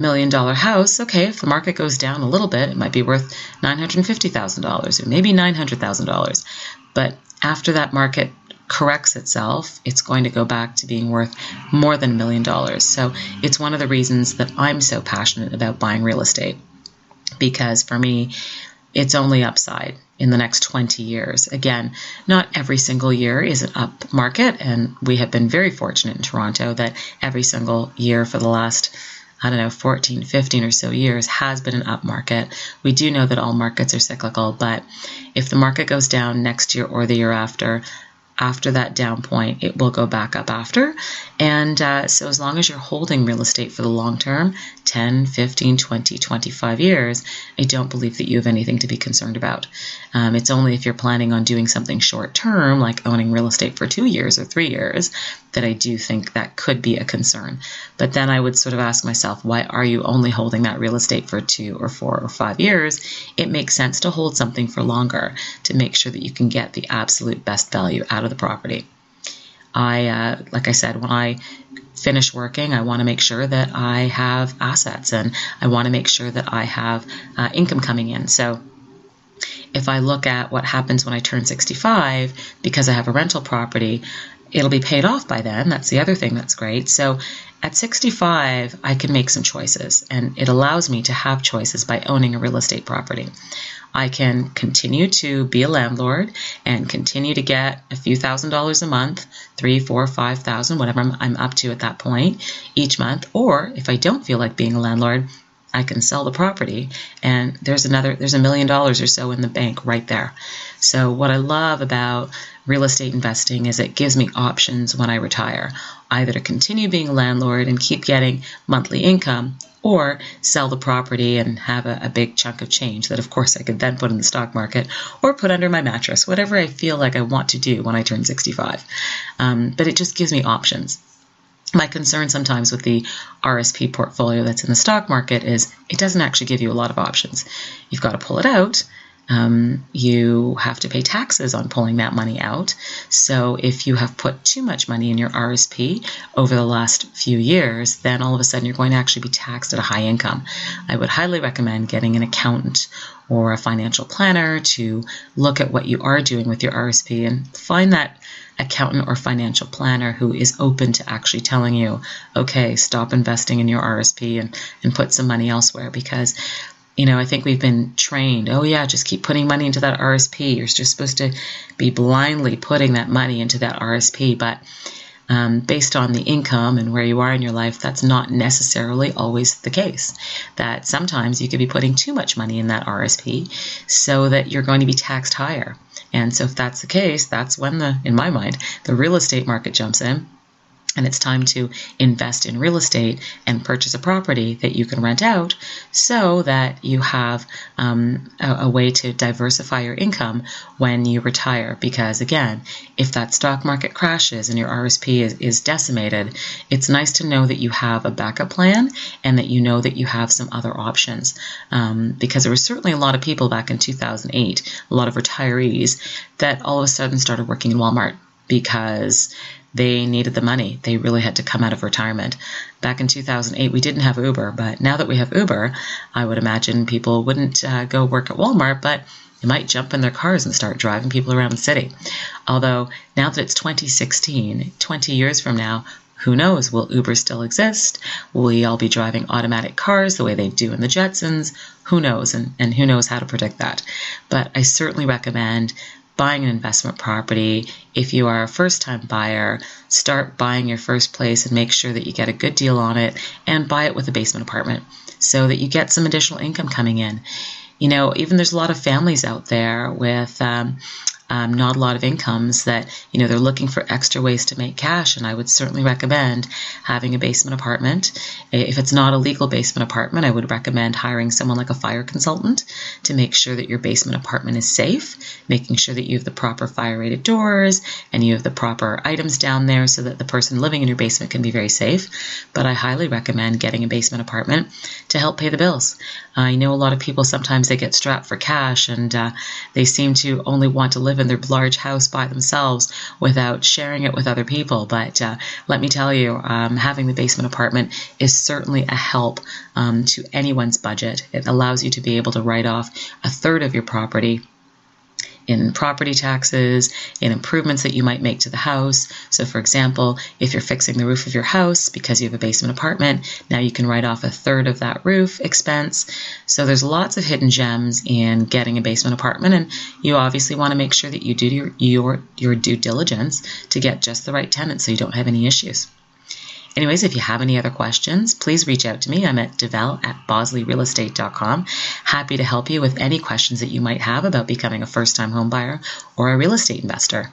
$1 million house, okay, if the market goes down a little bit, it might be worth $950,000 or maybe $900,000. But after that market corrects itself, it's going to go back to being worth more than $1 million. So it's one of the reasons that I'm so passionate about buying real estate, because for me, it's only upside in the next 20 years. Again, not every single year is an up market, and we have been very fortunate in Toronto that every single year for the last 14, 15 or so years has been an up market. We do know that all markets are cyclical, but if the market goes down next year or the year after that down point, it will go back up after. And so as long as you're holding real estate for the long term, 10, 15, 20, 25 years, I don't believe that you have anything to be concerned about. It's only if you're planning on doing something short term, like owning real estate for 2 years or 3 years, that I do think that could be a concern. But then I would sort of ask myself, why are you only holding that real estate for 2 or 4 or 5 years? It makes sense to hold something for longer to make sure that you can get the absolute best value out of the property. Like I said, when I finish working, I want to make sure that I have assets, and I want to make sure that I have income coming in. So if I look at what happens when I turn 65, because I have a rental property, it'll be paid off by then. That's the other thing that's great. So at 65, I can make some choices, and it allows me to have choices by owning a real estate property. I can continue to be a landlord and continue to get a few $1,000s a month, 3, 4, 5,000, whatever I'm up to at that point each month. Or if I don't feel like being a landlord, I can sell the property, and there's $1 million or so in the bank right there. So what I love about real estate investing is it gives me options when I retire, either to continue being a landlord and keep getting monthly income, or sell the property and have a big chunk of change that, of course, I could then put in the stock market or put under my mattress, whatever I feel like I want to do when I turn 65. But it just gives me options. My concern sometimes with the RSP portfolio that's in the stock market is it doesn't actually give you a lot of options. You've got to pull it out. You have to pay taxes on pulling that money out. So if you have put too much money in your RSP over the last few years, then all of a sudden you're going to actually be taxed at a high income. I would highly recommend getting an accountant or a financial planner to look at what you are doing with your RSP and find that accountant or financial planner who is open to actually telling you, okay, stop investing in your RSP and put some money elsewhere. Because I think we've been trained, just keep putting money into that RSP. You're just supposed to be blindly putting that money into that RSP. But based on the income and where you are in your life, that's not necessarily always the case. That sometimes you could be putting too much money in that RSP so that you're going to be taxed higher. And so if that's the case, that's when in my mind, the real estate market jumps in. And it's time to invest in real estate and purchase a property that you can rent out so that you have a way to diversify your income when you retire. Because again, if that stock market crashes and your RSP is decimated, it's nice to know that you have a backup plan and that you know that you have some other options. Because there were certainly a lot of people back in 2008, a lot of retirees, that all of a sudden started working in Walmart because they needed the money. They really had to come out of retirement. Back in 2008, we didn't have Uber, but now that we have Uber, I would imagine people wouldn't go work at Walmart, but they might jump in their cars and start driving people around the city. Although now that it's 2016, 20 years from now, who knows? Will Uber still exist? Will we all be driving automatic cars the way they do in the Jetsons? Who knows? And who knows how to predict that? But I certainly recommend buying an investment property. If you are a first-time buyer, start buying your first place and make sure that you get a good deal on it and buy it with a basement apartment so that you get some additional income coming in. Even there's a lot of families out there with not a lot of incomes that, they're looking for extra ways to make cash. And I would certainly recommend having a basement apartment. If it's not a legal basement apartment, I would recommend hiring someone like a fire consultant to make sure that your basement apartment is safe, making sure that you have the proper fire-rated doors and you have the proper items down there so that the person living in your basement can be very safe. But I highly recommend getting a basement apartment to help pay the bills. I know a lot of people, sometimes they get strapped for cash and they seem to only want to live live in their large house by themselves without sharing it with other people. But let me tell you, having the basement apartment is certainly a help to anyone's budget. It allows you to be able to write off a third of your property in property taxes, in improvements that you might make to the house. So for example, if you're fixing the roof of your house because you have a basement apartment, now you can write off a third of that roof expense. So there's lots of hidden gems in getting a basement apartment, and you obviously want to make sure that you do your due diligence to get just the right tenant so you don't have any issues. Anyways, if you have any other questions, please reach out to me. I'm at devel@bosleyrealestate.com. Happy to help you with any questions that you might have about becoming a first-time home buyer or a real estate investor.